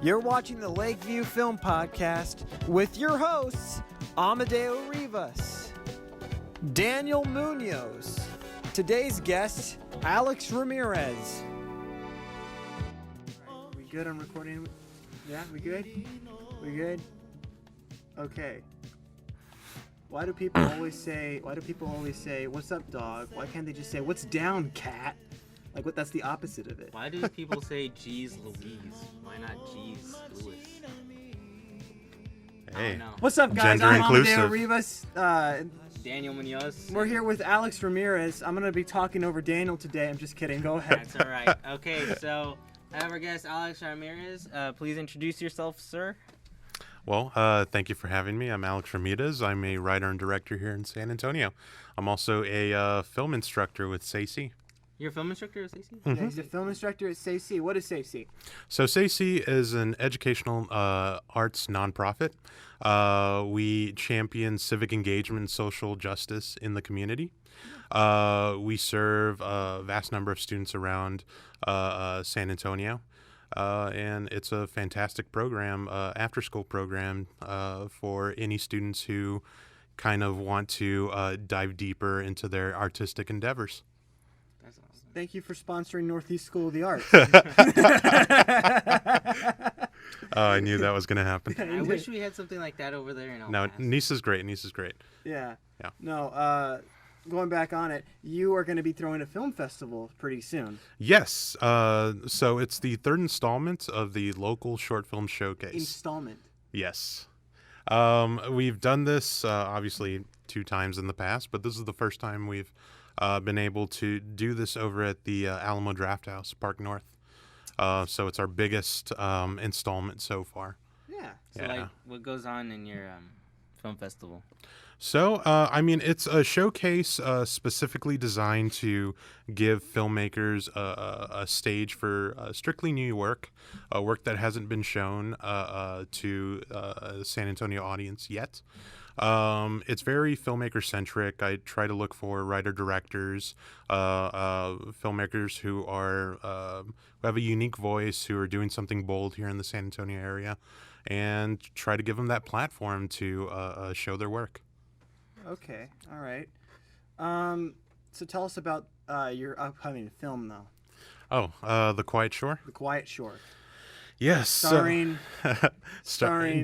You're watching the Lakeview Film Podcast with your hosts, Amadeo Rivas, Daniel Munoz, today's guest, Alex Ramirez. Right, we good on recording? Yeah, we good? We good? Okay. Why do people always say, what's up, dog? Why can't they just say, what's down, cat? Like, what? That's the opposite of it. Why do people say geez Louise? Why not geez Louis? Hey. What's up, guys? Gender I'm inclusive. Amadeo Rivas. Daniel Munoz. We're here with Alex Ramirez. I'm going to be talking over Daniel today. I'm just kidding. Go ahead. That's all right. Okay, so I have our guest, Alex Ramirez. Please introduce yourself, sir. Well, thank you for having me. I'm Alex Ramirez. I'm a writer and director here in San Antonio. I'm also a film instructor with SACE. You're a film instructor at SACE? Yeah, he's a film instructor at SACE. What is SACE? So SACE is an educational arts nonprofit. We champion civic engagement and social justice in the community. We serve a vast number of students around San Antonio. And it's a fantastic program, after-school program for any students who kind of want to dive deeper into their artistic endeavors. That's awesome. Thank you for sponsoring Northeast School of the Arts. Oh, I knew that was going to happen. I wish we had something like that over there in El No, Paso. Nice is great. Nice is great. Yeah. Yeah. No, going back on it, you are going to be throwing a film festival pretty soon. Yes. So it's the third installment of the local short film showcase. Installment. Yes. We've done this obviously 2 times in the past, but this is the first time we've been able to do this over at the Alamo Draft House, Park North. So it's our biggest installment so far. Yeah. So, like, what goes on in your film festival? So, I mean, it's a showcase specifically designed to give filmmakers a stage for strictly new work, work that hasn't been shown to a San Antonio audience yet. It's very filmmaker-centric. I try to look for writer-directors, filmmakers who have a unique voice, who are doing something bold here in the San Antonio area, and try to give them that platform to show their work. Okay. All right. So tell us about your upcoming film, though. Oh, The Quiet Shore? The Quiet Shore. Yes. Starring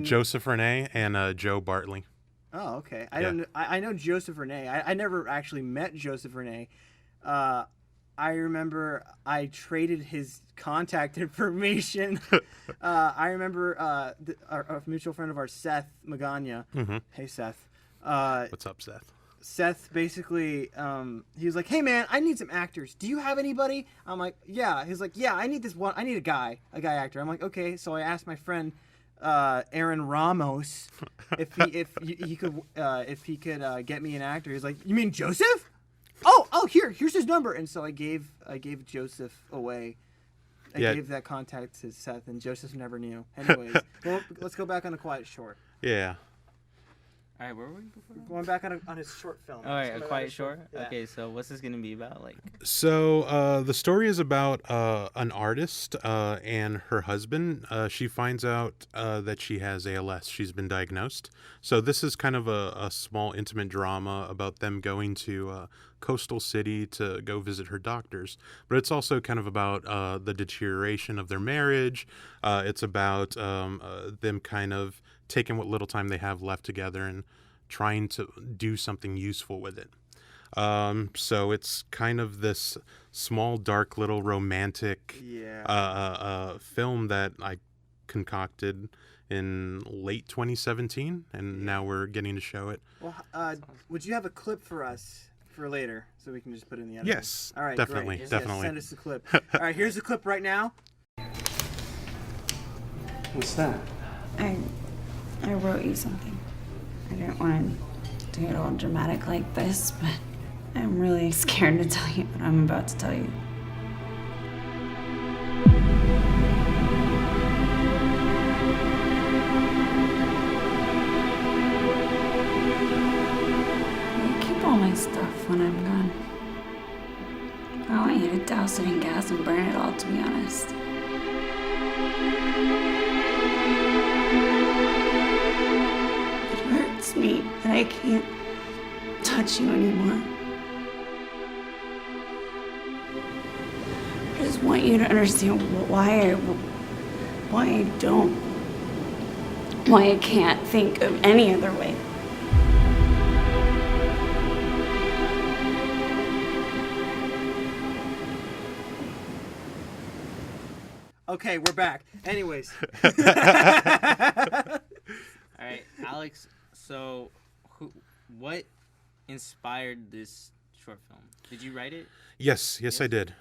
Joseph Renee and Joe Bartley. Oh, okay. Yeah. I know Joseph Renee. I never actually met Joseph Renee. I remember I traded his contact information. I remember our mutual friend of ours, Seth Magana. Mm-hmm. Hey, Seth. What's up, Seth? Seth basically, he was like, "Hey man, I need some actors. Do you have anybody?" I'm like, "Yeah." He's like, "Yeah, I need this one. I need a guy actor." I'm like, "Okay." So I asked my friend Aaron Ramos if he could get me an actor. He's like, "You mean Joseph? Oh, here's his number." And so I gave Joseph away. I gave that contact to Seth, and Joseph never knew. Anyways, well, let's go back on The Quiet Shore. Yeah. All right, where were we before? Going back on his short film. All right, A Quiet Shore? Yeah. Okay, so what's this going to be about? Like, So the story is about an artist and her husband. She finds out that she has ALS. She's been diagnosed. So this is kind of a small, intimate drama about them going to coastal city to go visit her doctors. But it's also kind of about the deterioration of their marriage. It's about them kind of taking what little time they have left together and trying to do something useful with it. So it's kind of this small, dark, little romantic film that I concocted in late 2017, and now we're getting to show it. Well, would you have a clip for us for later so we can just put it in the edit? Yes, All right, definitely, great. definitely. Yes, send us the clip. All right, here's the clip right now. What's that? I wrote you something. I didn't want to get all dramatic like this, but I'm really scared to tell you what I'm about to tell you. You keep all my stuff when I'm gone. I want you to douse it in gas and burn it all, to be honest. me that I can't touch you anymore. I just want you to understand why I can't think of any other way. Okay, we're back. Anyways. All right, Alex. So, what inspired this short film? Did you write it? Yes, I did.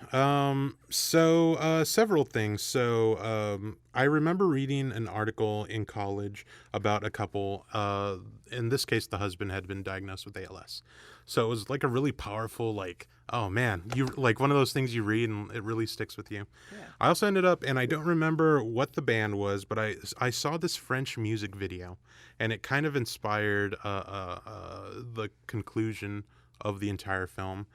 Several things. I remember reading an article in college about a couple. In this case, the husband had been diagnosed with ALS. So it was like a really powerful, like, oh man, you like one of those things you read and it really sticks with you. Yeah. I also ended up, and I don't remember what the band was, but I saw this French music video, and it kind of inspired the conclusion of the entire film.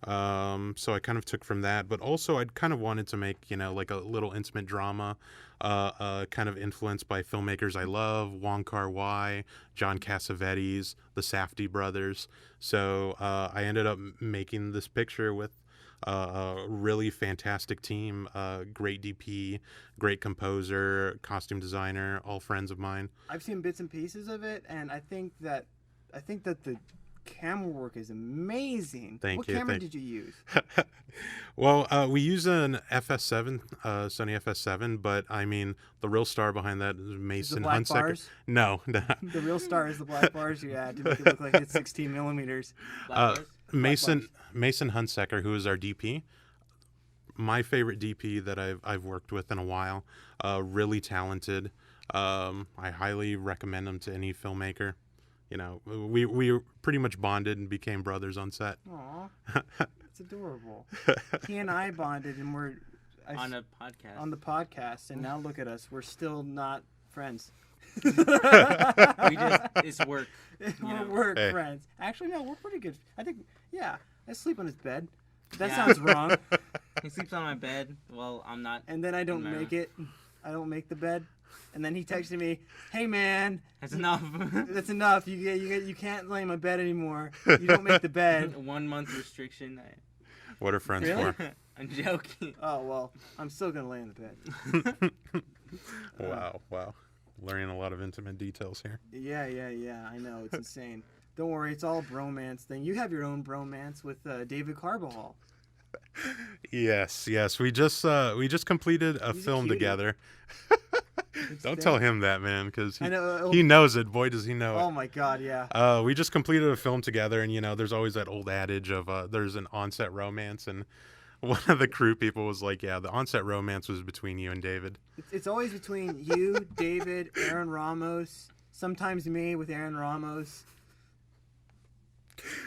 So I kind of took from that, but also I'd kind of wanted to make, like a little intimate drama, kind of influenced by filmmakers I love, Wong Kar-wai, John Cassavetes, the Safdie brothers. So I ended up making this picture with a really fantastic team, great DP, great composer, costume designer, all friends of mine. I've seen bits and pieces of it, and I think that the camera work is amazing. What camera did you use? Well, we use an FS7, Sony FS7, but I mean, the real star behind that is Mason black Hunsaker. bars? No. The real star is the black bars you had to make it look like it's 16 millimeters. Mason Hunsaker, who is our DP, my favorite DP that I've worked with in a while. Really talented. I highly recommend him to any filmmaker. We pretty much bonded and became brothers on set. Aw, it's adorable. He and I bonded, and On a podcast. on the podcast, and now look at us. We're still not friends. It's work. We're Hey. friends. Actually, no, we're pretty good. I think, yeah, I sleep on his bed. That Yeah. sounds wrong. He sleeps on my bed. Well, I'm not. And then I don't No. make it. I don't make the bed. And then he texted me, "Hey man, That's enough. that's enough. You can't lay in my bed anymore. You don't make the bed." 1 month restriction. What are friends Really? for? I'm joking. Oh well, I'm still gonna lay in the bed. Wow. Learning a lot of intimate details here. Yeah. I know, it's insane. Don't worry, it's all a bromance thing. You have your own bromance with David Carbajal. Yes. We just completed a He's a film cutie. together. Don't It's tell dead. him that, man, because I know. he knows it. Boy, does he know Oh it. my God, yeah. We just completed a film together, and there's always that old adage of there's an onset romance, and one of the crew people was like, "Yeah, the onset romance was between you and David." It's always between you, David, Aaron Ramos. Sometimes me with Aaron Ramos.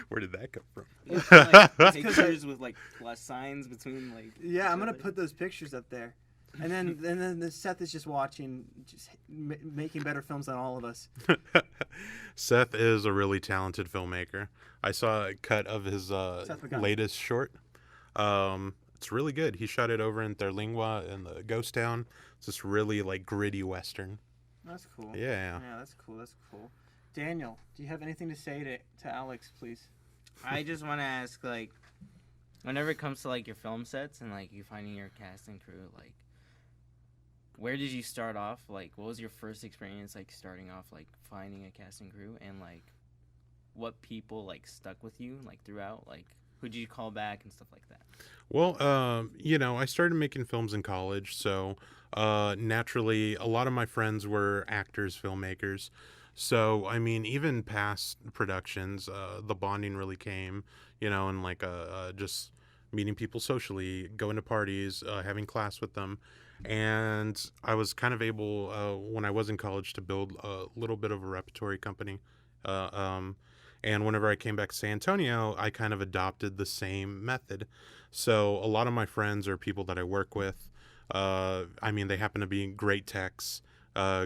Where did that come from? You have, like, pictures with like plus signs between like. Yeah, I'm gonna each other. put those pictures up there, and then the Seth is just watching, just making better films than all of us. Seth is a really talented filmmaker. I saw a cut of his McGunn. latest short. It's really good. He shot it over in Terlingua in the ghost town. It's this really like gritty western. That's cool. Yeah. Yeah, that's cool. Daniel, do you have anything to say to Alex, please? I just want to ask, like, whenever it comes to like your film sets and like you finding your cast and crew, like, where did you start off? Like, what was your first experience like starting off like finding a cast and crew, and like what people like stuck with you like throughout? Like, who did you call back and stuff like that? Well, I started making films in college, so naturally, a lot of my friends were actors, filmmakers. So, I mean, even past productions, the bonding really came, and like just meeting people socially, going to parties, having class with them. And I was kind of able, when I was in college, to build a little bit of a repertory company. And whenever I came back to San Antonio, I kind of adopted the same method. So a lot of my friends are people that I work with. I mean, they happen to be great techs,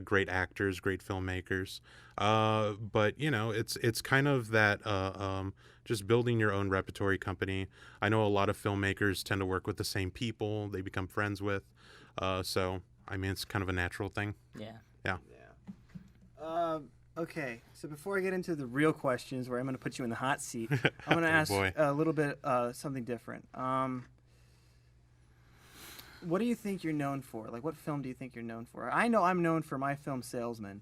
great actors, great filmmakers. But it's kind of that just building your own repertory company. I know a lot of filmmakers tend to work with the same people they become friends with. So I mean, it's kind of a natural thing. Yeah. Yeah. Okay, so before I get into the real questions, where I'm going to put you in the hot seat, I'm going to ask boy. a little bit something different. What do you think you're known for? Like, what film do you think you're known for? I know I'm known for my film Salesman,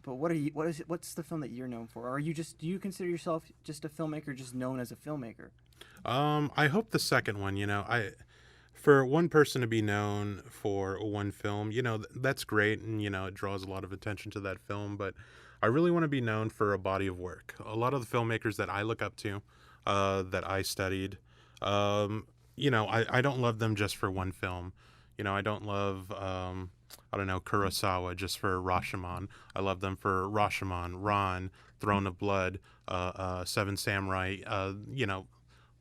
but what are you? What's the film that you're known for? Or are you just? Do you consider yourself just a filmmaker, just known as a filmmaker? I hope the second one. For one person to be known for one film, that's great, and it draws a lot of attention to that film. But I really want to be known for a body of work. A lot of the filmmakers that I look up to, that I studied, I don't love them just for one film. I don't love, Kurosawa just for Rashomon. I love them for Rashomon, Ran, Throne of Blood, Seven Samurai.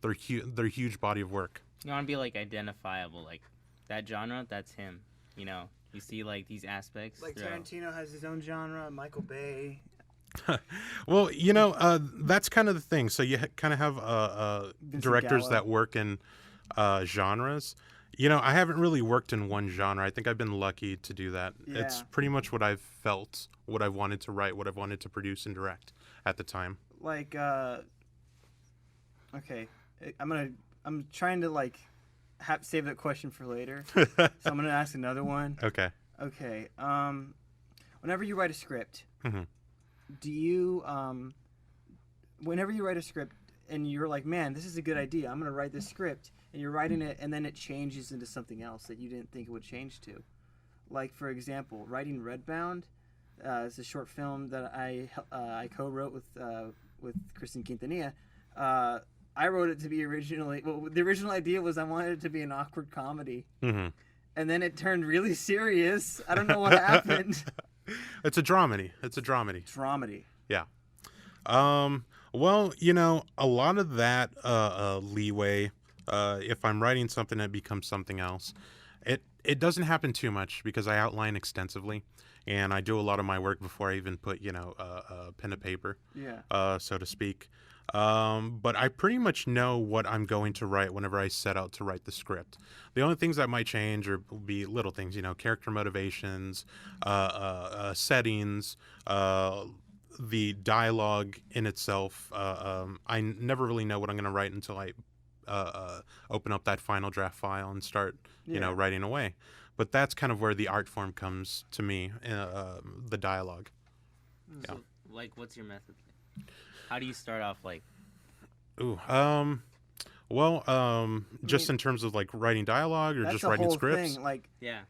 They're huge body of work. You want to be like identifiable, like that genre. That's him. You see like these aspects. Like throughout. Tarantino has his own genre. Michael Bay. Well, that's kind of the thing. So you kind of have directors Gallo. that work in genres. I haven't really worked in one genre. I think I've been lucky to do that. Yeah. It's pretty much what I've felt, what I've wanted to write, what I've wanted to produce and direct at the time. Like, okay, I'm trying to like save that question for later. So I'm gonna ask another one. Okay. Okay. Whenever you write a script, Mhm. do you whenever you write a script and you're like, man, this is a good idea, I'm gonna write this script, and you're writing it, and then it changes into something else that you didn't think it would change to. Like, for example, writing Redbound is a short film that I co-wrote with Kristen Quintanilla. I wrote it to be the original idea was I wanted it to be an awkward comedy. Mm-hmm. And then it turned really serious. I don't know what happened. It's a dramedy. Dramedy. Yeah. Well, a lot of that leeway, if I'm writing something that becomes something else, it doesn't happen too much because I outline extensively, and I do a lot of my work before I even put, pen to paper, so to speak. But I pretty much know what I'm going to write whenever I set out to write the script. The only things that might change will be little things, character motivations, settings, the dialogue in itself. I never really know what I'm going to write until I open up that final draft file and start, writing away. But that's kind of where the art form comes to me, the dialogue. So, like, what's your method? How do you start off, like? Ooh, just in terms of like writing dialogue or just writing scripts. Thing. Like, Yeah.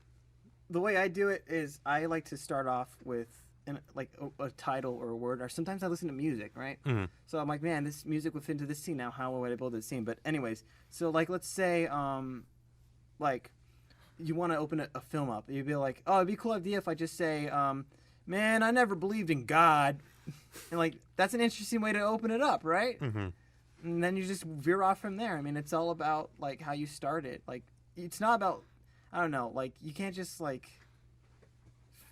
the way I do it is I like to start off with a title or a word, or sometimes I listen to music, right? Mm-hmm. So I'm like, man, this music would fit into this scene now. How would I build this scene? But anyways, so like, let's say, like, you want to open a film up. You'd be like, oh, it'd be a cool idea if I just say, man, I never believed in God. And like, that's an interesting way to open it up, right? Mm-hmm. And then you just veer off from there. I mean, it's all about like how you start it. Like, it's not about, I don't know, like, you can't just like,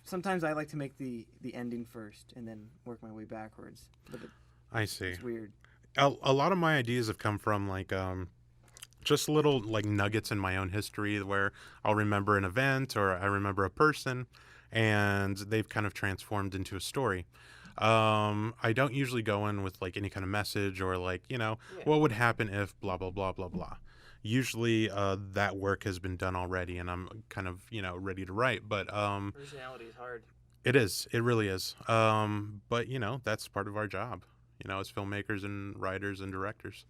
sometimes I like to make the ending first and then work my way backwards. But I see. it's weird. A lot of my ideas have come from like just little like nuggets in my own history where I'll remember an event or I remember a person, and they've kind of transformed into a story. I don't usually go in with like any kind of message or like, what would happen if blah, blah, blah, blah, blah. Usually that work has been done already and I'm kind of, ready to write. But Originality is hard. it is. It really is. But, that's part of our job, as filmmakers and writers and directors.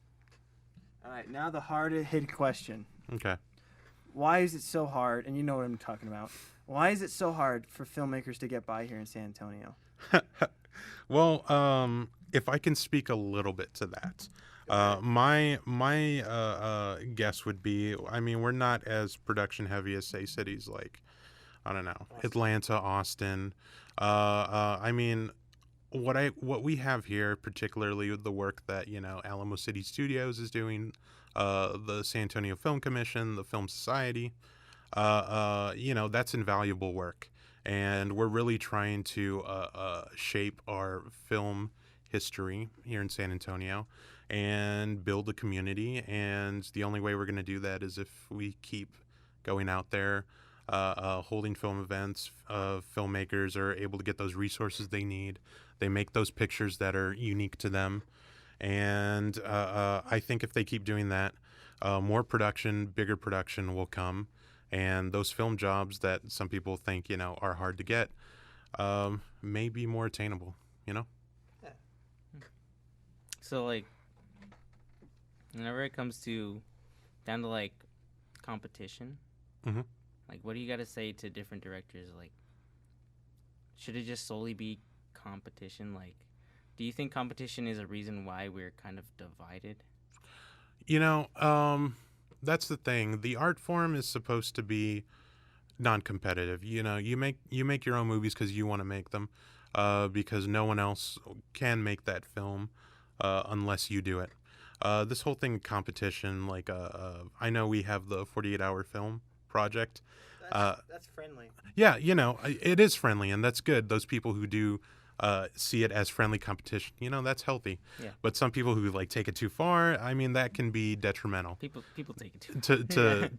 All right, now the hard-hit question. Okay. Why is it so hard, and you know what I'm talking about, why is it so hard for filmmakers to get by here in San Antonio? Well, if I can speak a little bit to that, my guess would be, I mean, we're not as production heavy as say cities like, I don't know, Atlanta, Austin. I mean, what we have here, particularly the work that Alamo City Studios is doing, the San Antonio Film Commission, the Film Society, that's invaluable work. And we're really trying to shape our film history here in San Antonio and build a community. And the only way we're going to do that is if we keep going out there, holding film events. Filmmakers are able to get those resources they need. They make those pictures that are unique to them. And I think if they keep doing that, more production, bigger production will come. And those film jobs that some people think, are hard to get, may be more attainable, So, like, whenever it comes down to, like, competition, Mhm. like, what do you got to say to different directors? Like, should it just solely be competition? Like, do you think competition is a reason why we're kind of divided? That's the thing. The art form is supposed to be non-competitive. You make your own movies because you want to make them, because no one else can make that film unless you do it. This whole thing, competition, like I know we have the 48-hour film project. That's friendly. Yeah, it is friendly, and that's good. Those people who do see it as friendly competition, that's healthy. Yeah. But some people who like take it too far, I mean, that can be detrimental People take it too.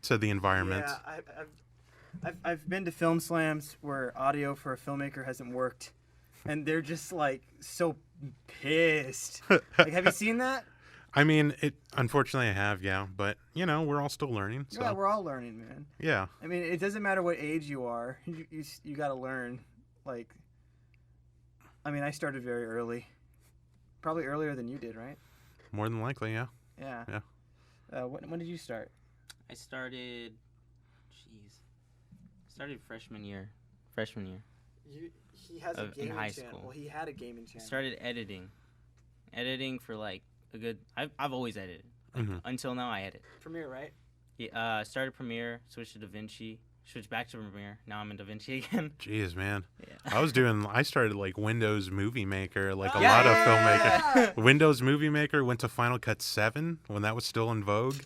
to the environment. Yeah, I've been to film slams where audio for a filmmaker hasn't worked, and they're just like so pissed. Like, have you seen that? I mean, unfortunately I have, yeah, but we're all still learning. So Yeah, we're all learning, man. yeah. I mean, it doesn't matter what age you are. You got to learn. Like, I mean, I started very early, probably earlier than you did, right? More than likely, yeah. Yeah. Yeah. When did you start? I started freshman year. He has a in gaming high channel. school. Well, he had a gaming channel. Started editing for like a good. I've always edited. Mhm. Until now, I edit. Premiere, right? Yeah, started Premiere, switched to DaVinci, switched back to Premiere. Now I'm in DaVinci again. Jeez, man. Yeah. I started like Windows Movie Maker, like a Yeah. lot of filmmakers. Windows Movie Maker, went to Final Cut 7 when that was still in vogue.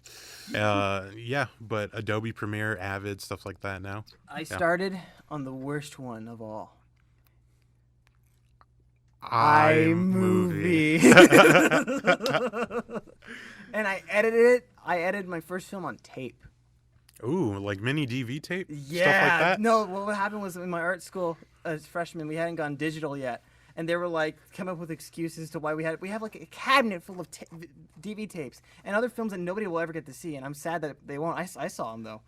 Yeah, but Adobe Premiere, Avid, stuff like that now. I started on the worst one of all. iMovie. And I edited it. I edited my first film on tape. Ooh, like mini DV tape? Yeah. Stuff like that? No, what happened was in my art school as freshmen, we hadn't gone digital yet. And they were like, come up with excuses to why we have like a cabinet full of DV tapes and other films that nobody will ever get to see. And I'm sad that they won't. I saw them though.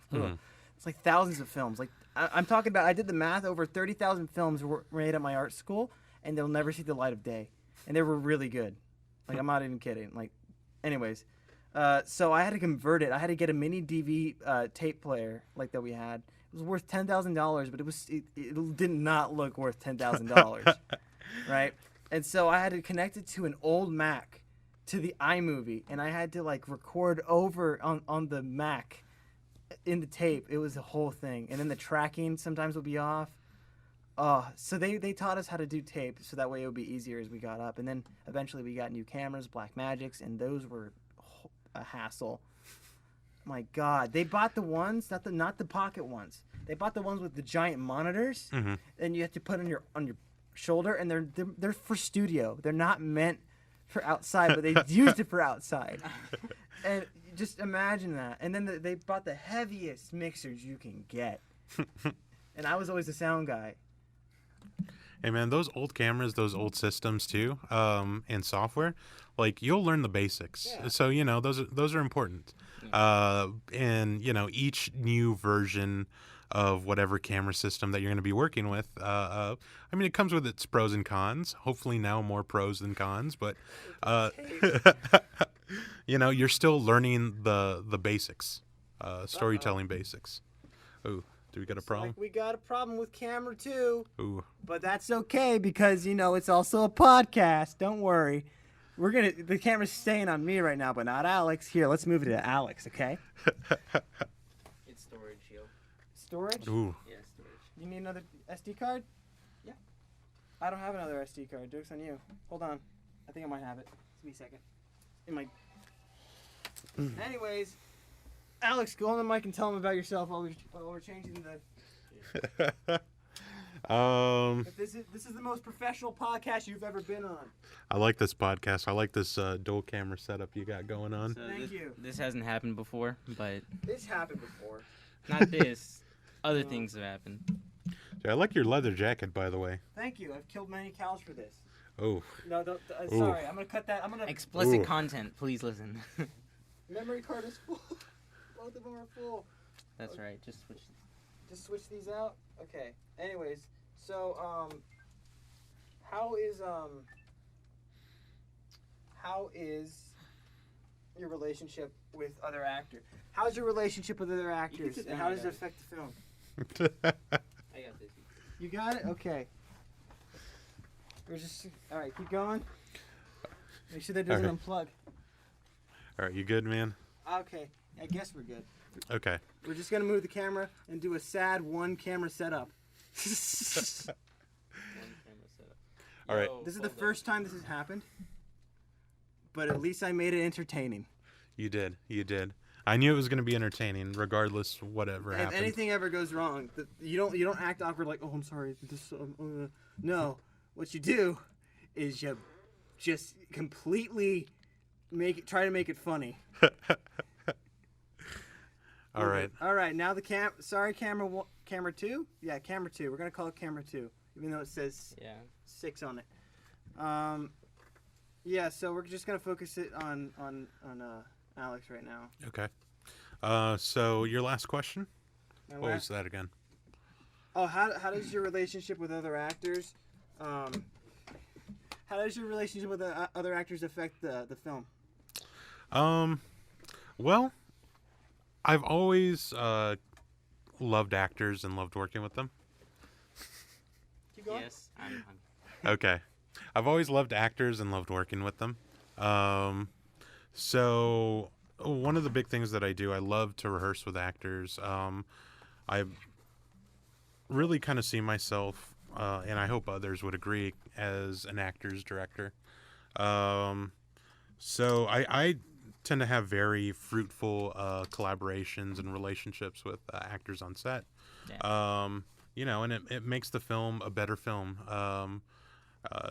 It's like thousands of films. Like I'm talking about, I did the math, over 30,000 films were made at my art school, and they'll never see the light of day. And they were really good. Like, I'm not even kidding. Like, anyways. So I had to convert it. I had to get a mini DV tape player like that we had. It was worth $10,000, but it did not look worth $10,000, right? And so I had to connect it to an old Mac, to the iMovie, and I had to like record over on the Mac in the tape. It was a whole thing, and then the tracking sometimes would be off. So they taught us how to do tape, so that way it would be easier as we got up. And then eventually we got new cameras, Blackmagics, and those were a hassle. My God, they bought the ones, not the pocket ones. They bought the ones with the giant monitors, and you have to put on your shoulder, and they're for studio. They're not meant for outside, but they used it for outside. And just imagine that. And then they bought the heaviest mixers you can get. And I was always the sound guy. Hey man, those old cameras, those old systems too, and software, like you'll learn the basics. Yeah. So those are important. And each new version of whatever camera system that you're going to be working with, I mean, it comes with its pros and cons. Hopefully now more pros than cons, but you're still learning the basics, storytelling basics. Ooh. Do we got a problem? Like we got a problem with camera too. Ooh. But that's okay because it's also a podcast. Don't worry. The camera's staying on me right now, but not Alex. Here, let's move it to Alex, okay? It's storage, yo. Storage? Ooh. Yeah, storage. You need another SD card? Yeah. I don't have another SD card. Joke's on you. Hold on. I think I might have it. Give me a second. Anyways, Alex, go on the mic and tell them about yourself while we're changing the... But this is the most professional podcast you've ever been on. I like this podcast. I like this dual camera setup you got going on. So Thank you. This hasn't happened before, but This happened before. not this. Other things have happened. I like your leather jacket, by the way. Thank you. I've killed many cows for this. Oh. No, don't, sorry. I'm gonna cut that. I'm gonna. Explicit Ooh. content, please listen. Memory card is full. Both of them are full. That's right. Just switch. Just switch these out. Okay. Anyways, so how is your relationship with other actors? How's your relationship with other actors, sit and down, how does it guys. affect the film? I got this. You got it. Okay. We're just all right. Keep going. Make sure that doesn't Okay. unplug. All right, you good, man? Okay. I guess we're good. Okay. We're just gonna move the camera and do a sad one camera setup. One camera setup. All right. Yo, This is the hold up. first time this has happened, but at least I made it entertaining. You did. You did. I knew it was going to be entertaining, regardless whatever If happened. anything ever goes wrong, you don't act awkward like, oh, I'm sorry. No, what you do is you just completely try to make it funny. All right. All right. Now the camera 2. Yeah, camera 2. We're gonna call it camera 2, even though it says Yeah. 6 on it. Yeah. So we're just gonna focus it on Alex right now. Okay. So your last question? My What last- was that again? Oh, how does your relationship with other actors? How does your relationship with other actors affect the film? Well, I've always loved actors and loved working with them. Keep going. Yes. I'm Okay. I've always loved actors and loved working with them. So one of the big things that I do, I love to rehearse with actors. I really kind of see myself, and I hope others would agree, as an actor's director. So I tend to have very fruitful collaborations and relationships with actors on set. Yeah. You know, and it makes the film a better film.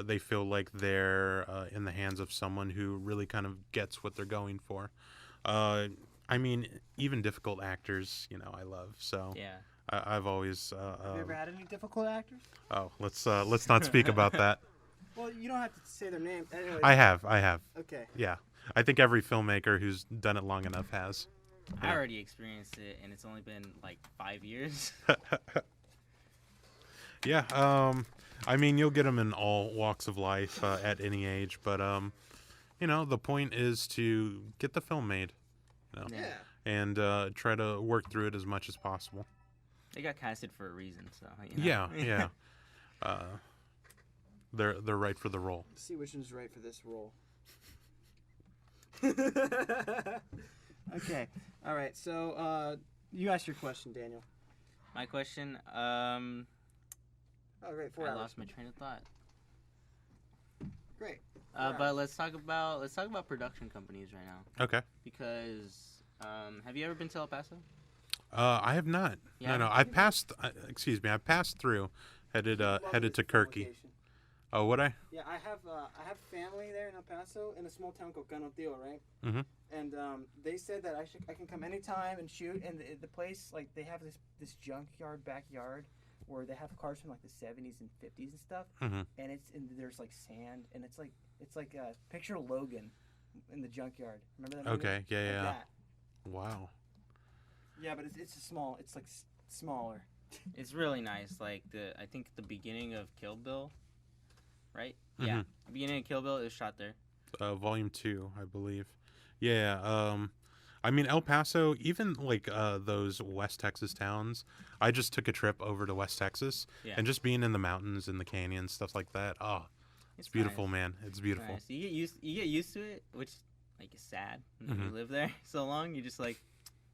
They feel like they're in the hands of someone who really kind of gets what they're going for. I mean, even difficult actors, you know, I love. So yeah. I've always. Have you ever had any difficult actors? Oh, let's not speak about that. Well, you don't have to say their name. Anyways, I have. Okay. Yeah, I think every filmmaker who's done it long enough has. I already experienced it, and it's only been like 5 years. Yeah. I mean, you'll get them in all walks of life at any age, but you know, the point is to get the film made, you know, Yeah. and try to work through it as much as possible. They got casted for a reason, so you know. Yeah. They're right for the role. Let's see which one's right for this role. Okay. All right. So you asked your question, Daniel. My question. Oh, great. 4 I hours. lost my train of thought. Great. But let's talk about production companies right now, Okay. because have you ever been to El Paso? I have not. Yeah. No. I passed. Excuse me. I passed through, headed to Kirky. Location. Oh, would I? Yeah, I have family there in El Paso in a small town called Canoteo, right? Mhm. And they said that I can come anytime and shoot. And the place, like, they have this junkyard backyard where they have cars from like the 70s and 50s and stuff. Mhm. And there's like sand, and it's like picture Logan in the junkyard. Remember that movie? Okay. Yeah. Like Yeah. that. Wow. Yeah, but it's small. It's like smaller. It's really nice. Like I think the beginning of Kill Bill, right? Yeah, the beginning of Kill Bill is shot there. Volume 2, I believe. Yeah. I mean, El Paso, even like those West Texas towns. I just took a trip over to West Texas, Yeah. and just being in the mountains and the canyons, stuff like that. Oh, it's beautiful, nice. man. It's beautiful. Nice. You get used to it, which like is sad. When you Mhm. live there so long, you're just like,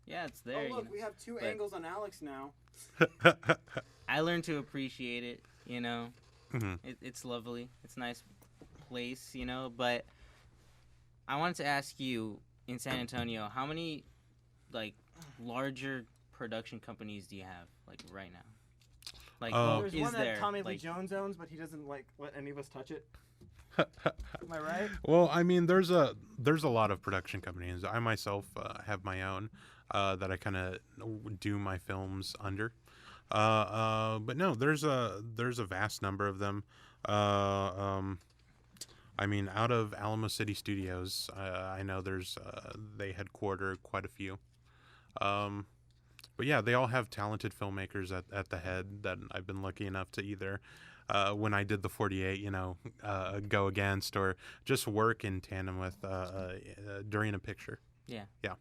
yeah, it's there. Oh you look, know? we have two But- angles on Alex now. I learned to appreciate it. You know, Mhm. it's lovely. It's a nice place. You know, but I wanted to ask you in San Antonio, how many like larger production companies do you have like right now? Like, There's is one that there Tommy Lee like, Jones owns, but he doesn't like let any of us touch it. Am I right? Well, I mean, there's a lot of production companies. I myself have my own. that I kind of do my films under. But no, there's a vast number of them. I mean, out of Alamo City Studios, I know they headquarter quite a few. But yeah, they all have talented filmmakers at the head that I've been lucky enough to either, when I did the 48, go against or just work in tandem with during a picture. Yeah. Yeah.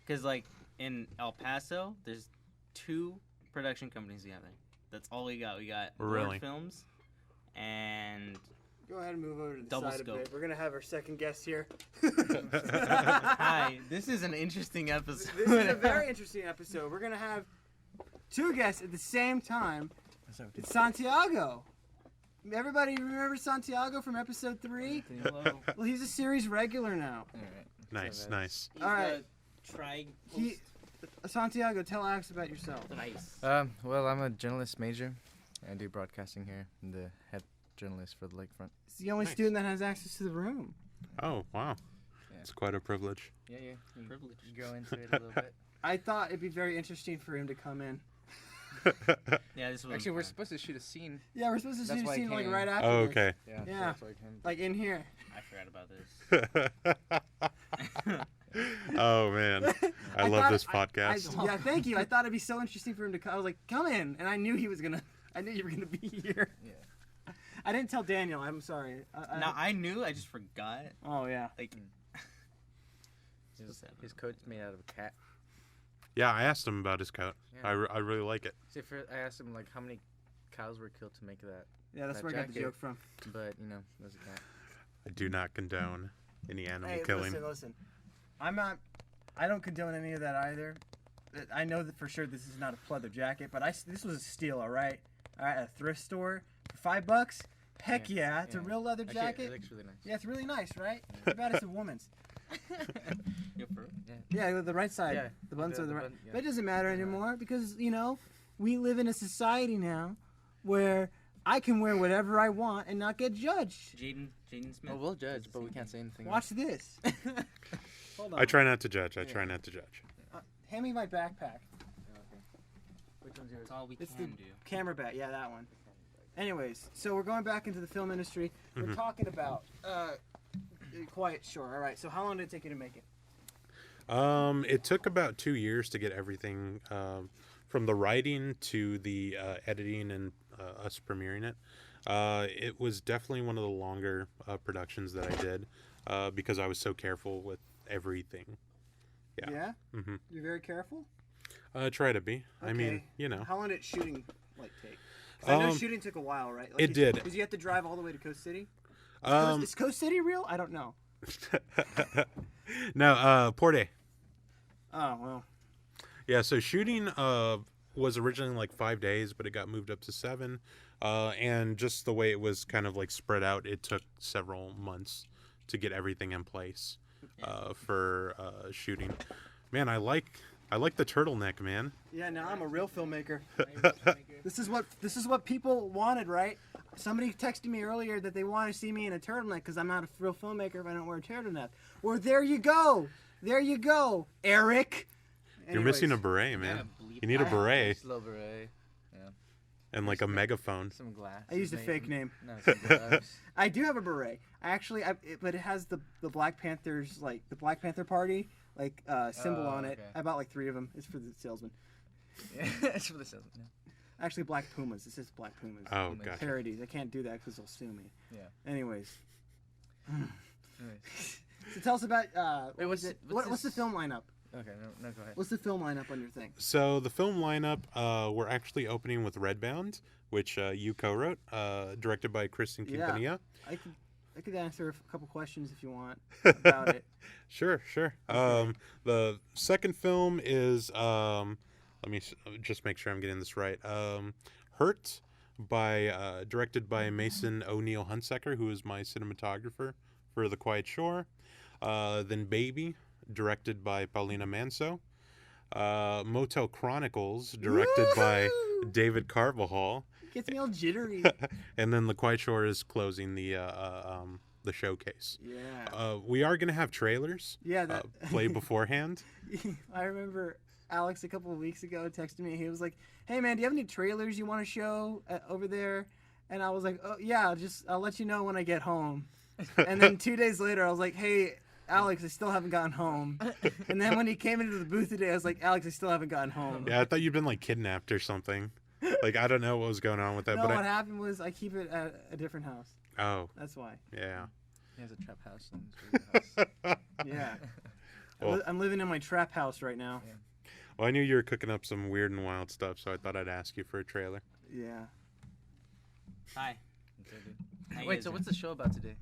Because, like, in El Paso, there's 2 production companies together. That's all we got. We got Really? Lord Films and... Go ahead and move over to the Double side a scope. bit. We're gonna have our second guest here. Hi, this is an interesting episode. This is a very interesting episode. We're gonna have 2 guests at the same time. It's Santiago. Everybody remember Santiago from episode 3? Hello. Well, he's a series regular now. Nice, nice. He's All right. Santiago, tell Alex about yourself. Nice. Well, I'm a journalist major. I do broadcasting here. I'm the head journalist for the Lakefront. He's the only Nice. student that has access to the room. Oh, wow. Yeah. It's quite a privilege. Yeah. Privilege. Go into it a little bit. I thought it'd be very interesting for him to come in. Yeah, this was Actually, we're supposed to shoot a scene. Yeah, we're supposed to That's see the why I scene like came. right after Oh, this. okay. Yeah. Yeah. That's why I came. Like in here. I forgot about this. Oh, man. I love thought- this podcast. Yeah, thank you. I thought it'd be so interesting for him to come. I was like, come in. And I knew you were going to be here. Yeah. I didn't tell Daniel. I'm sorry. No, I knew. I just forgot. Oh, yeah. Like, His coat's made out of a cat. Yeah, I asked him about his coat. Yeah. I really like it. See, I asked him like how many cows were killed to make that, Yeah, that's That where I got the jacket. joke from. but there's a cat. I do not condone any animal Hey, killing. listen. I don't condone any of that either. I know that for sure this is not a pleather jacket, but this was a steal, all right? All right, at a thrift store for $5. Heck yeah, it's a real leather Actually, jacket. it looks really nice. Yeah, it's really nice, right? Too bad it's a woman's. you're for Yeah, the right side. Yeah, The buttons the- are the the right. button- yeah. But it doesn't matter anymore because, we live in a society now where I can wear whatever I want and not get judged. Jaden Smith. Well, we'll judge, but we can't say anything. Watch this. Hold on. I try not to judge. I try not to judge. Hand me my backpack. Which one's yours? That's all we It's can the do. camera bat. Yeah, that one. Anyways, so we're going back into the film industry. We're Mhm. talking about Quiet Shore. All right. So how long did it take you to make it? It took about 2 years to get everything from the writing to the editing and us premiering it. It was definitely one of the longer productions that I did because I was so careful with everything. Yeah. Mm-hmm. You're very careful. Try to be. I mean, Okay. How long did shooting take? 'Cause I know Um, shooting took a while, right? it did. Because you have to drive all the way to Coast City. Um, Is Coast City real? I don't know. no, Porte. Oh well. Yeah, so shooting was originally like 5 days, but it got moved up to 7. And just the way it was kind of like spread out, it took several months to get everything in place for shooting. Man, I like the turtleneck, man. Yeah. Now I'm a real filmmaker. This is what people wanted, right? Somebody texted me earlier that they want to see me in a turtleneck because I'm not a real filmmaker if I don't wear a turtleneck. Well, there you go, Eric. You're missing a Anyways, beret, man. Yeah, bleep. You need a I- beret Slow beret. and like a megaphone. Some glass. I used a fake name. No, some gloves. I do have a beret. But it has the Black Panthers, like the Black Panther Party, like symbol on it. okay. I bought like 3 of them. It's for the salesman. Yeah, it's for the salesman. Yeah. Actually, Black Pumas. This is Black Pumas. Oh, Nice. gotcha. Parodies. I can't do that because they'll sue me. Yeah. Anyways, Anyways. so tell us about Wait, what's the this- film lineup? Okay, no, go ahead. What's the film lineup on your thing? So the film lineup, we're actually opening with Redbound, which you co-wrote, directed by Kristen Yeah. Quintanilla. I could answer a couple questions if you want about it. Sure. The second film is let me just make sure I'm getting this right. Hurt, directed by Mason O'Neill Hunsaker, who is my cinematographer for The Quiet Shore. Then Baby, directed by Paulina Manso. Motel Chronicles, directed by Woo! David Carvajal. Gets me all jittery. And then The Quiet Shore is closing the the showcase. Yeah. We are going to have trailers Yeah. That play beforehand. I remember Alex a couple of weeks ago texted me. He was like, "Hey man, do you have any trailers you want to show over there?" And I was like, "Oh yeah, I'll let you know when I get home." And then 2 days later, I was like, "Hey Alex, I still haven't gotten home." And then when he came into the booth today, I was like, "Alex, I still haven't gotten home." Yeah, I thought you'd been like kidnapped or something. Like, I don't know what was going on with that. No, but what happened was I keep it at a different house. Oh, That's why. yeah. He has a trap house in his house. Yeah. Well- I'm living in my trap house right now. Well, I knew you were cooking up some weird and wild stuff, so I thought I'd ask you for a trailer. Yeah. Hi. How you Wait, guys so doing? what's the show about today?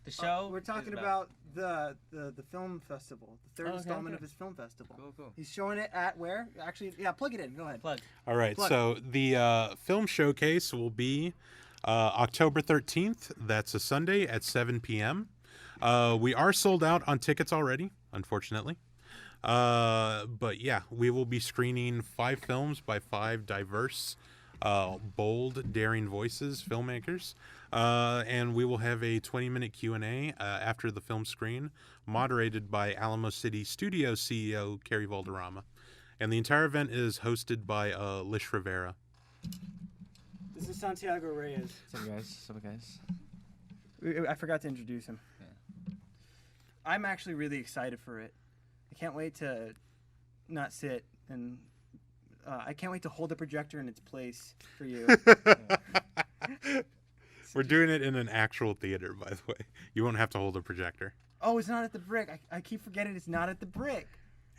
The show? We're is talking about the film festival, the third Oh, okay, installment okay. of his film festival. Cool. He's showing it at where? Actually, yeah, plug it in. Go ahead. plug. All right, Plug. so the film showcase will be October 13th. That's a Sunday at 7 p.m. We are sold out on tickets already, unfortunately. But yeah, we will be screening 5 films by 5 diverse, bold, daring voices, filmmakers. And we will have a 20-minute Q&A after the film screen, moderated by Alamo City Studios CEO Kerry Valderrama. And the entire event is hosted by Lish Rivera. This is Santiago Reyes. What's up, guys? I forgot to introduce him. Yeah. I'm actually really excited for it. I can't wait to not sit and I can't wait to hold the projector in its place for you. We're doing it in an actual theater, by the way. You won't have to hold a projector. Oh, it's not at the Brick. I keep forgetting it's not at the Brick.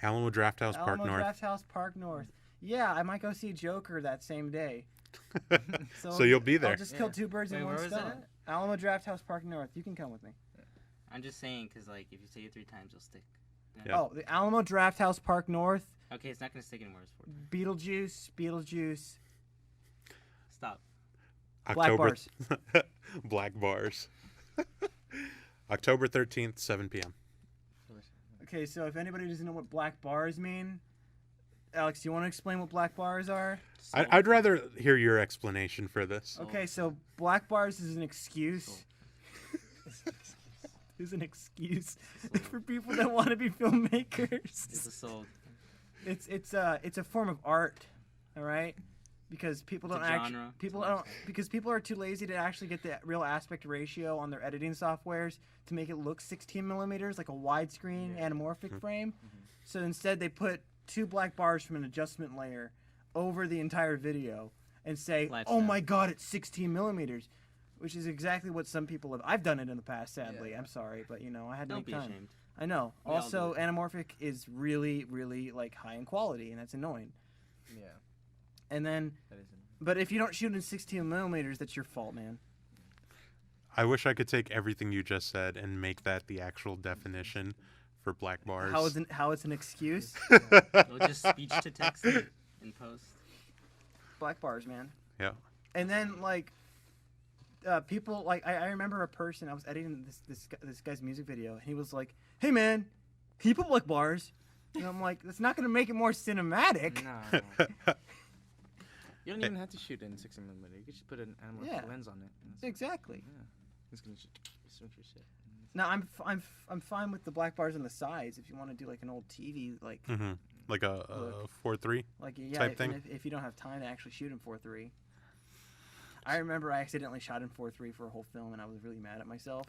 Alamo Drafthouse Park Alamo North. Draft House Park North. Yeah, I might go see Joker that same day. So you'll be there. I'll just kill 2 birds Wait, in one where was stone. that? Alamo Draft House Park North. You can come with me. I'm just saying, because, like, if you say it 3 times, you'll stick. Yeah. Oh, the Alamo Draft House Park North. Okay, it's not going to stick anymore. It's 4 times. Beetlejuice. Stop. Black bars. Black bars. October 13th, 7 p.m. Okay, so if anybody doesn't know what black bars mean, Alex, do you want to explain what black bars are? I'd rather hear your explanation for this. Okay, so black bars is an excuse. Is an excuse for people that want to be filmmakers. It's a soul. It's a form of art, all right? Because people It's don't a actually genre. people don't because people are too lazy to actually get the real aspect ratio on their editing softwares to make it look 16 millimeters like a widescreen anamorphic frame. So instead they put 2 black bars from an adjustment layer over the entire video and say, Lifestyle. "Oh my God, it's 16 millimeters," which is exactly what some people have. I've done it in the past, sadly. Yeah. I'm sorry, but I had to Don't make be time. ashamed. I know. We all Also, do it. anamorphic is really, really like high in quality, and that's annoying. Yeah, And then, that is. but if you don't shoot in 16 millimeters, that's your fault, man. I wish I could take everything you just said and make that the actual definition for black bars. How it's an excuse? We'll just speech to text it in post. Black bars, man. Yeah. And then like, people like I remember a person I was editing this guy's music video, and he was like, "Hey man, can you put black bars?" And I'm like, "That's not gonna make it more cinematic." No. You don't even have to shoot in 16 millimeter. You can just put an anamorphic Yeah. lens on it. And it's Exactly. Yeah, it's gonna switch your shit. Now I'm fine with the black bars on the sides if you want to do like an old TV like Mm-hmm. Like a 4:3. yeah type thing. if you don't have time to actually shoot in 4:3. I remember I accidentally shot in 4:3 for a whole film, and I was really mad at myself.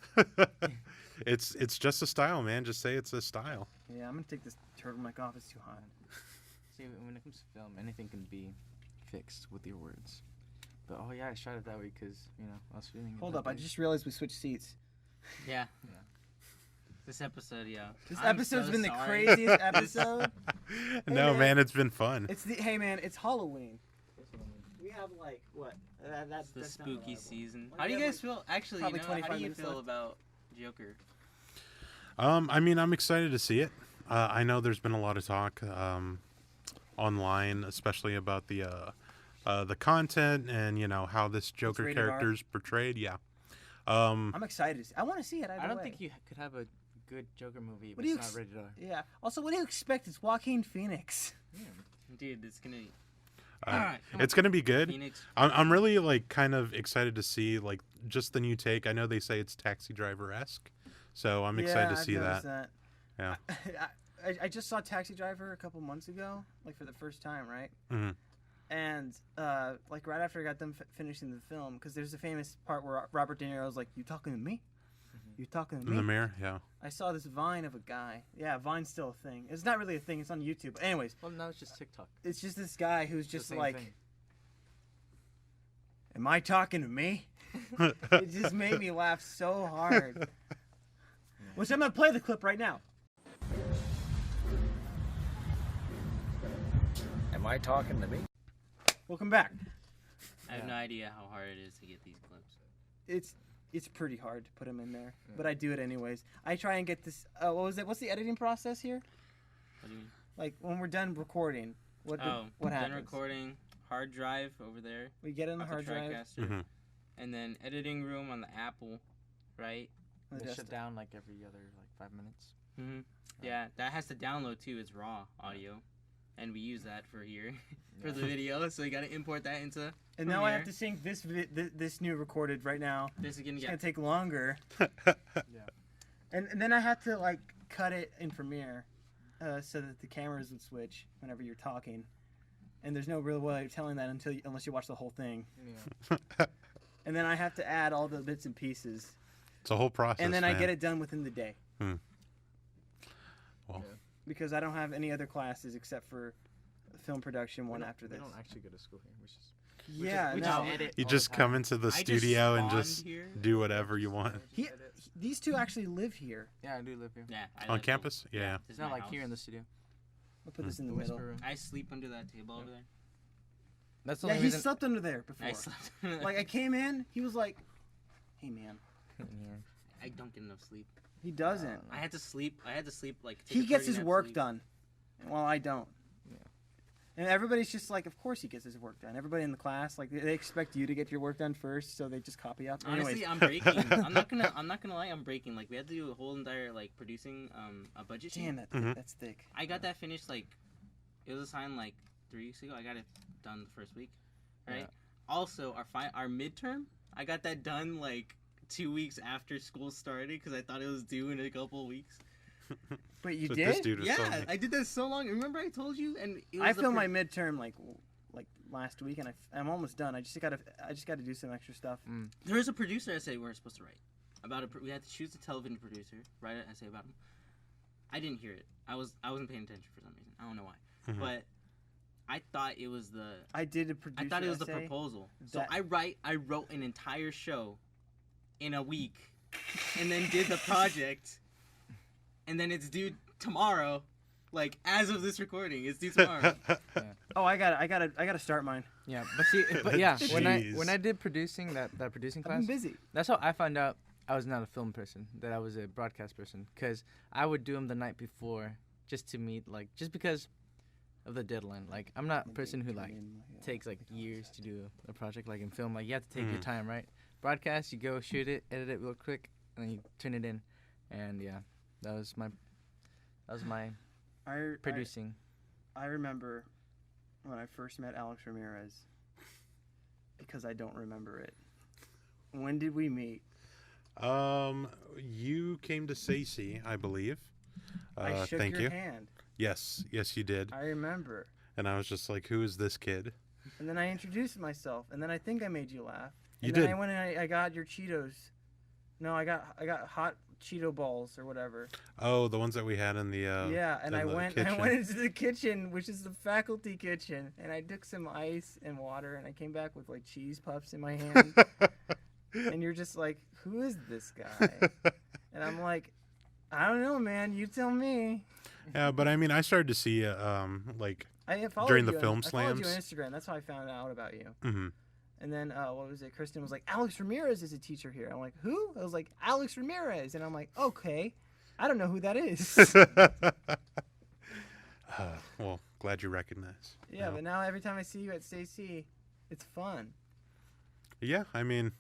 It's just a style, man. Just say it's a style. Yeah, I'm gonna take this turtleneck off. It's too hot. See, when it comes to film, anything can be fixed with your words. But oh yeah, I shot it that way because I was feeling. it Hold that up, I way. just realized we switched seats. Yeah. Yeah. This episode, yeah. This I'm episode's so been the sorry. craziest episode. No, man. man, it's been fun. Hey man, it's Halloween. We have like what? It's the that's not spooky reliable. season. Like, How do you we have, guys feel? Actually, probably how 25 do you minutes feel left. about Joker? I mean, I'm excited to see it. I know there's been a lot of talk online, especially about the content and how this Joker rated R. character's portrayed. Yeah. I'm excited. I want to see it. I don't think you could have a good Joker movie, What but do you it's not ex- rated R. Yeah. Also, what do you expect? It's Joaquin Phoenix. Dude, it's gonna. It's gonna be good. Phoenix. I'm really kind of excited to see just the new take. I know they say it's Taxi Driver-esque, So I'm excited to I've see noticed that. that. Yeah. I just saw Taxi Driver a couple months ago, like for the first time, right? Mhm. And like right after I got done finishing the film, because there's a famous part where Robert De Niro's like, "You talking to me? You talking to In me?" the mirror, yeah. I saw this Vine of a guy. Yeah, Vine's still a thing. It's not really a thing. It's on YouTube. But anyways, Well, now it's just TikTok. it's just this guy who's It's the just same like, thing. "Am I talking to me?" It just made me laugh so hard. Which I'm gonna play the clip right now. Am I talking to me? Welcome back. I have no idea how hard it is to get these clips. It's pretty hard to put them in there, but I do it anyways. I try and get this. What was it? What's the editing process here? What do you mean? Like when we're done recording, what Done happens? recording, hard drive over there. We get in the off hard drive. TriCaster, Mhm. and then editing room on the Apple, right? on the They shut desktop. down like every other 5 minutes. Mm-hmm. Yeah, that has to download too. It's raw audio, and we use that for here for the video. So you got to import that into. And now I have Premiere. to sync this new recorded right now. This is gonna It's get. gonna take longer. Yeah. And then I have to like cut it in Premiere, so that the cameras would switch whenever you're talking. And there's no real way of telling that unless you watch the whole thing. Yeah. And then I have to add all the bits and pieces. It's a whole process. And then I man. get it done within the day. Well, Because I don't have any other classes except for film production one after We this. don't actually go to school here. We just Yeah, we no. just edit. you all just the come time. into the I studio and spawned just here. do whatever you want. These two actually live here. Yeah, I do live here. Yeah. I On live here. campus? Yeah. This It's is not my like here house. in the studio. I'll put this in the The middle. whisper room. I sleep under that table over there. That's the Yeah, only he reason. slept under there before. I slept. Like I came in, he was like, "Hey man," Yeah. I don't get enough sleep. he doesn't. I had to sleep. Like. take He a gets 30 his nap work sleep. done, while I don't. Yeah. And everybody's just like, of course he gets his work done. Everybody in the class, like, they expect you to get your work done first, so they just copy up. Honestly, Anyways, I'm breaking. I'm not gonna lie. I'm breaking. Like we had to do a whole entire like producing a budget sheet. damn, Mhm. that's thick. I got that finished like it was assigned like 3 weeks ago. I got it done the first week, right? Yeah. Also, our midterm, I got that done like 2 weeks after school started because I thought it was due in a couple of weeks. But you So this did? dude was Yeah, telling me. I did that so long. Remember I told you? And it was I the filmed my midterm like last week, and I'm almost done. I just gotta do some extra stuff. There was a producer essay we weren't supposed to write about we had to choose a television producer, write an essay about him. I didn't hear it. I wasn't paying attention for some reason. I don't know why. Mhm. But I thought it was the I did a producer I thought it was the essay. proposal. So that- I wrote an entire show in a week and then did the project and then it's due tomorrow. Like as of this recording, it's due tomorrow. Oh, I gotta start mine. Yeah, but see, but yeah, Jeez. when I did producing that producing I've been class, busy. that's how I found out I was not a film person, that I was a broadcast person, because I would do them the night before just to meet, like, just because of the deadline. Like, I'm not a person who like takes like years to do a project. Like in film, like you have to take your time, right? Broadcast, you go shoot it, edit it real quick, and then you turn it in. And yeah, that was my producing. I remember when I first met Alex Ramirez, because I don't remember it. When did we meet? You came to Sacy, I believe. I shook thank your you. hand. Yes, you did. I remember. And I was just like, who is this kid? And then I introduced myself, and then I think I made you laugh. You and then did. I went and I got your Cheetos. No, I got hot Cheeto balls or whatever. Oh, the ones that we had in the Yeah, and in I the went kitchen. into the kitchen, which is the faculty kitchen, and I took some ice and water, and I came back with like cheese puffs in my hand. And you're just like, who is this guy? And I'm like, I don't know, man. You tell me. Yeah, but I mean, I started to see like I followed During the you film I followed you on slams? Instagram. That's how I found out about you. mhm. And then what was it? Kristen was like, Alex Ramirez is a teacher here. I'm like, who? I was like, Alex Ramirez. And I'm like, okay. I don't know who that is. Well, glad you recognize. Yeah, but now every time I see you at Stacy, it's fun. Yeah, I mean,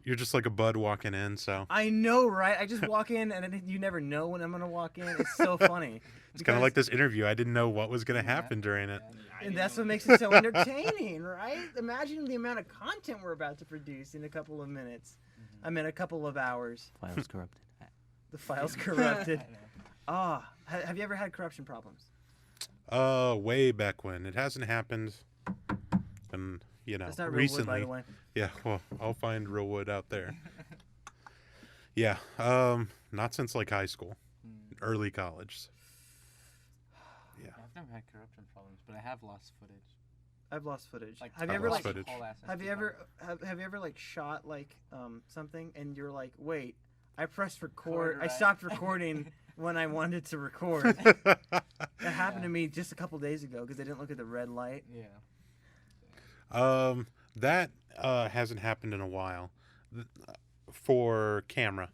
you're just like a bud walking in, so I know, right? I just walk in, and then you never know when I'm gonna walk in. It's so funny. it's kind of like this interview. I didn't know what was going to Yeah. happen during it. And that's what makes it so entertaining, right? Imagine the amount of content we're about to produce in a couple of minutes. I mean, a couple of hours. Files corrupted. The file's corrupted. I know. Ah, have you ever had corruption problems? Way back when. It hasn't happened, and That's not real recently. wood, by the way. Yeah, well, I'll find real wood out there. Yeah, not since like high school, early college. Yeah. I've never had corruption problems, but I have lost footage. I've lost footage. Like, Have you I've ever lost like footage. have you ever like shot like something and you're like, wait, I pressed record. I right. stopped recording when I wanted to record. That happened to me just a couple days ago because I didn't look at the red light. Yeah. That hasn't happened in a while for camera.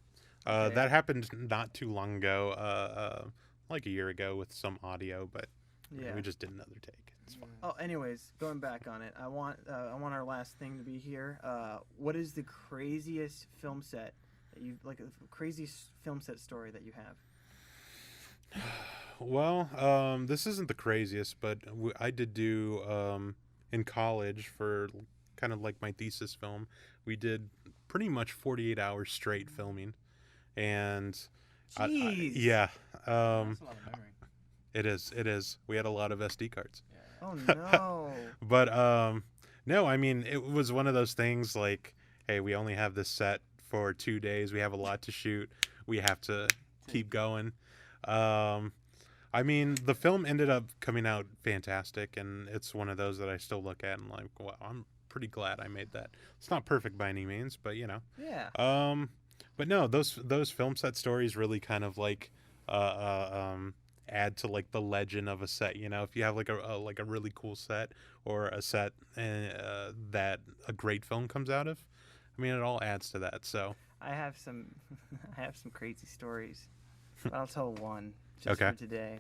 Okay. That happened not too long ago, like a year ago with some audio, but Yeah. we just did another take. It's fine. Oh, anyways, going back on it, I want our last thing to be here. What is the craziest film set that you like? The craziest film set story that you have? Well, this isn't the craziest, but I did do in college for kind of like my thesis film. We did pretty much 48 hours straight filming, and Jeez. yeah, That's a lot of memory. it is. We had a lot of SD cards. Oh no. But no, I mean, it was one of those things like, hey, we only have this set for 2 days. We have a lot to shoot. We have to keep going. I mean, the film ended up coming out fantastic, and it's one of those that I still look at and like, well, I'm pretty glad I made that. It's not perfect by any means, but Yeah. but no, those film set stories really kind of like add to like the legend of a set. If you have like a really cool set or a set that a great film comes out of, I mean, it all adds to that. So I have some crazy stories. But I'll tell one just Okay. for today.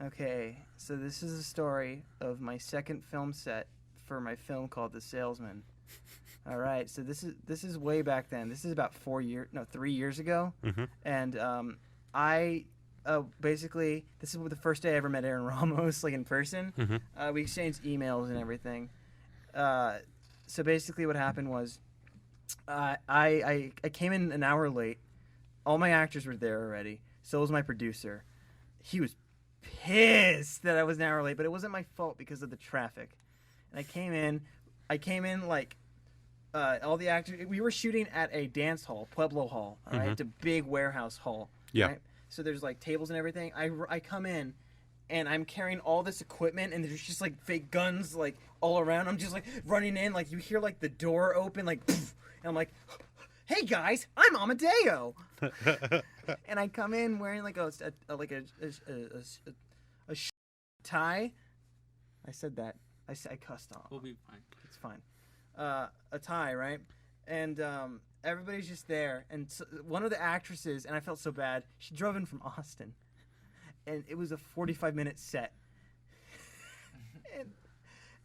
Okay, so this is a story of my second film set for my film called The Salesman. All right, so this is way back then. This is about 3 years ago, and I basically this is the first day I ever met Aaron Ramos like in person. We exchanged emails and everything. So basically, what happened was I came in an hour late. All my actors were there already. So was my producer. He was pissed that I was an hour late, but it wasn't my fault because of the traffic. And I came in like all the actors. We were shooting at a dance hall, Pueblo Hall. All right, it's a big warehouse hall. Yeah. Right? So there's like tables and everything. I come in, and I'm carrying all this equipment, and there's just like fake guns like all around. I'm just like running in, like you hear like the door open, like, poof, and I'm like, "Hey guys, I'm Amadeo." And I come in wearing like a tie. I said that. I cussed off. We'll be fine. It's fine. A tie, right? And everybody's just there. And so, one of the actresses, and I felt so bad, she drove in from Austin. And it was a 45-minute set.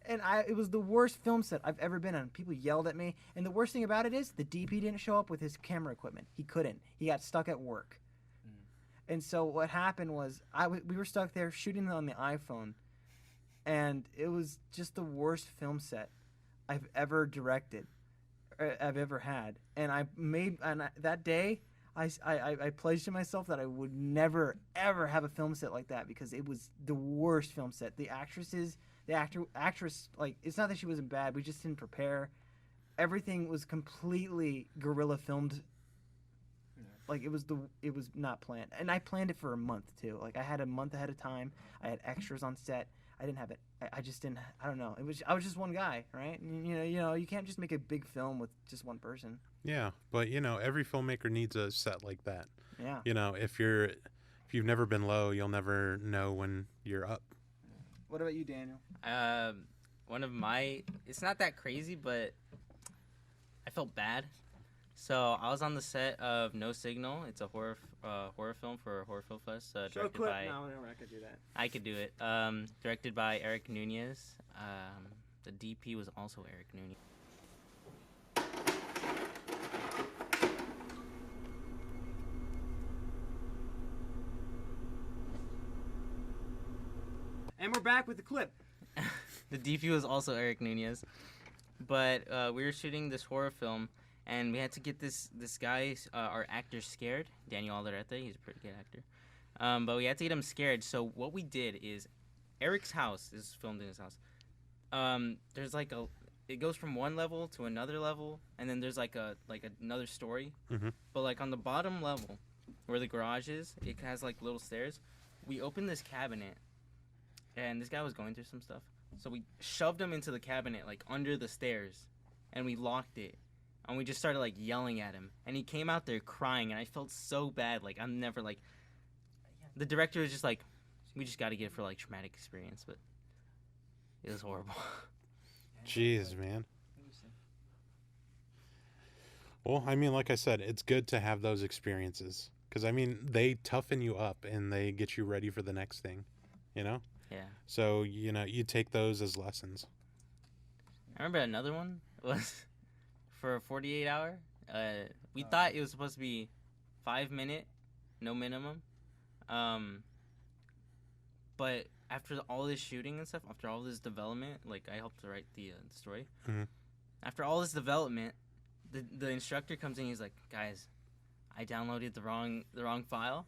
and it was the worst film set I've ever been on. People yelled at me. And the worst thing about it is the DP didn't show up with his camera equipment. He couldn't. He got stuck at work. And so what happened was we were stuck there shooting on the iPhone. And it was just the worst film set I've ever directed, or I've ever had. And that day, I pledged to myself that I would never ever have a film set like that because it was the worst film set. The actress, like, it's not that she wasn't bad. We just didn't prepare. Everything was completely guerrilla filmed. Like it was not planned, and I planned it for a month too. Like I had a month ahead of time. I had extras on set. I didn't have it. I just didn't. I don't know. I was just one guy, right? And, you can't just make a big film with just one person. Yeah, but every filmmaker needs a set like that. Yeah. If you've never been low, you'll never know when you're up. What about you, Daniel? One of my, it's not that crazy, but I felt bad. So I was on the set of No Signal. It's a horror film for Horror Film Fest. Directed by. No, I could do that. I could do it. Directed by Eric Nunez. The DP was also Eric Nunez. And we're back with the clip. The DP was also Eric Nunez. But we were shooting this horror film, and we had to get this guy, our actor, scared. Daniel Alderete, he's a pretty good actor. But we had to get him scared. So what we did is, Eric's house is filmed in his house. There's like it goes from one level to another level, and then there's like another story. Mm-hmm. But like on the bottom level, where the garage is, it has like little stairs. We opened this cabinet, and this guy was going through some stuff. So we shoved him into the cabinet, like under the stairs, and we locked it. And we just started like yelling at him, and he came out there crying, and I felt so bad. Like I'm never like. The director was just like, we just got to get it for like traumatic experience, but it was horrible. Jeez, man. Well, I mean, like I said, it's good to have those experiences because I mean they toughen you up and they get you ready for the next thing, you know. Yeah. So you take those as lessons. I remember another one was for a 48-hour. We thought it was supposed to be 5-minute, no minimum. But after all this shooting and stuff, after all this development, like I helped to write the story. Mm-hmm. After all this development, the instructor comes in. He's like, "Guys, I downloaded the wrong file.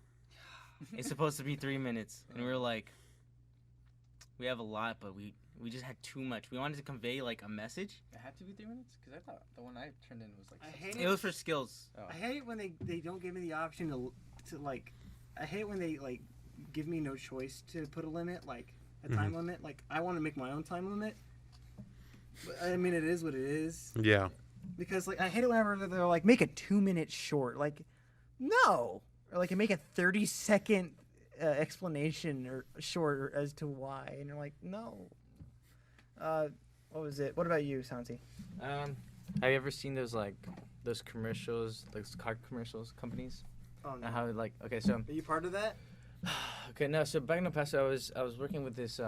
It's supposed to be 3 minutes." And we were like, "We have a lot, but we just had too much. We wanted to convey like a message." It had to be 3 minutes? Because I thought the one I turned in was like... I hate It was for skills. Oh. I hate it when they don't give me the option to like. I hate it when they like give me no choice to put a limit, like a time limit. Like I want to make my own time limit. But, I mean, it is what it is. Yeah. Because like I hate it whenever they're like make a 2-minute short. Like, no, or like make a 30-second explanation or short as to why, and you're like, no. What was it? What about you, Santi? Have you ever seen those commercials, those car commercials companies? Oh no. How like okay, so Are you part of that? okay, no, so back in El Paso, I was working with this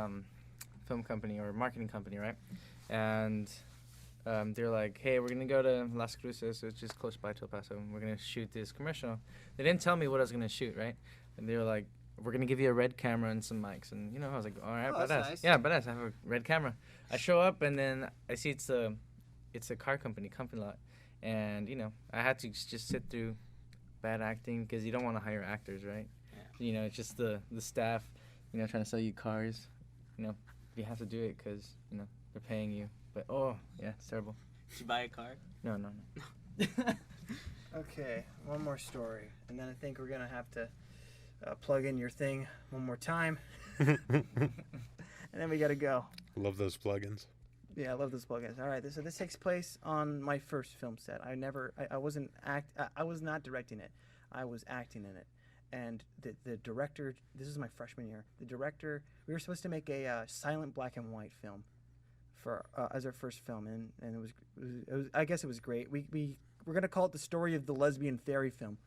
film company or marketing company, right? And they're like, hey, we're gonna go to Las Cruces, so it's just close by to El Paso, and we're gonna shoot this commercial. They didn't tell me what I was gonna shoot, right? And they were like, we're gonna give you a red camera and some mics, and I was like, all right, Oh, badass. that's nice. Yeah, badass. I have a red camera. I show up, and then I see it's a car company lot, and I had to just sit through bad acting because you don't want to hire actors, right? Yeah. It's just the staff, trying to sell you cars. You have to do it because they're paying you. But yeah, it's terrible. Did you buy a car? No. Okay, one more story, and then I think we're gonna have to plug in your thing one more time, and then we gotta go. Love those plugins. Yeah, I love those plugins. All right, so this takes place on my first film set. I was not directing it. I was acting in it. And the director, this is my freshman year. The director, we were supposed to make a silent black and white film for as our first film, and it was I guess it was great. We're gonna call it the story of the lesbian fairy film.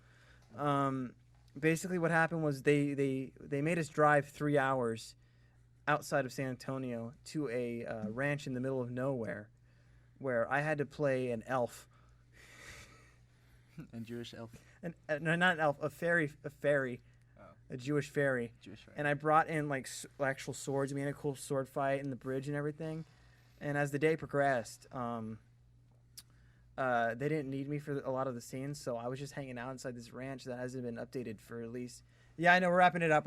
Basically, what happened was they made us drive 3 hours outside of San Antonio to a ranch in the middle of nowhere, where I had to play an elf. And Jewish elf. No, not an elf, a fairy, Oh. a Jewish fairy. And I brought in like actual swords. We had a cool sword fight in the bridge and everything. And as the day progressed, they didn't need me for a lot of the scenes, so I was just hanging out inside this ranch that hasn't been updated for at least. Yeah, I know, we're wrapping it up.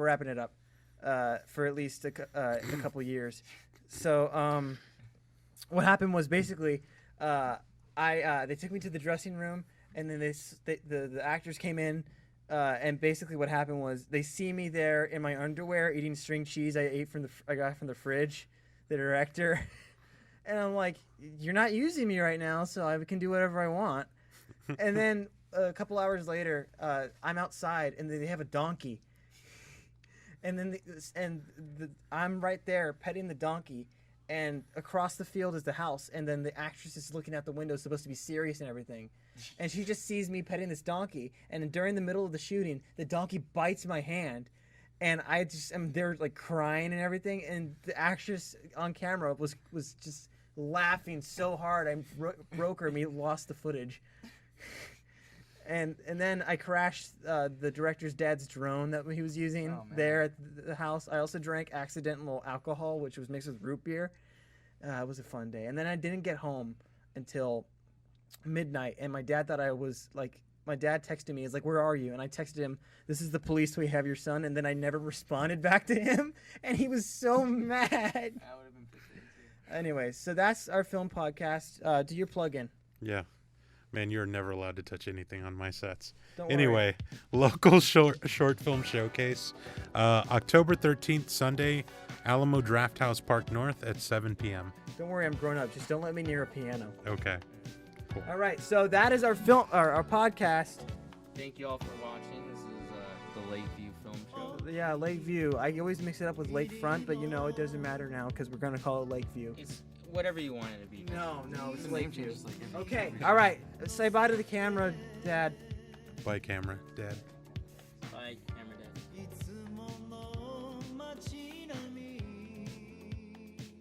For at least a couple years. So what happened was basically they took me to the dressing room, and then the actors came in, and basically what happened was they see me there in my underwear eating string cheese I got from the fridge, the director, and I'm like, you're not using me right now, so I can do whatever I want. And then a couple hours later, I'm outside, and they have a donkey. And then I'm right there petting the donkey, and across the field is the house. And then the actress is looking out the window, supposed to be serious and everything. And she just sees me petting this donkey. And during the middle of the shooting, the donkey bites my hand, and I just am there like crying and everything. And the actress on camera was just laughing so hard I broke her. We lost the footage. And then I crashed the director's dad's drone that he was using there at the house. I also drank accidental alcohol, which was mixed with root beer. It was a fun day. And then I didn't get home until midnight, and my dad thought I was like. My dad texted me. He's like, "Where are you?" And I texted him, "This is the police. We have your son." And then I never responded back to him, and he was so mad. I would have been pissed too. Anyways, so that's our film podcast. Do your plug-in. Yeah. Man, you're never allowed to touch anything on my sets. Don't worry. Anyway, local short film showcase, October 13th, Sunday, Alamo Drafthouse Park North at 7 p.m. Don't worry, I'm grown up. Just don't let me near a piano. Okay. Cool. All right, so that is our film, our podcast. Thank you all for watching. This is the Lakeview Film Show. Yeah, Lakeview. I always mix it up with Lakefront, but it doesn't matter now because we're gonna call it Lakeview. It's whatever you want it to be. No, it's The name Lakeview. changes like every Okay, all right. Say bye to the camera, Dad. Bye, camera, Dad.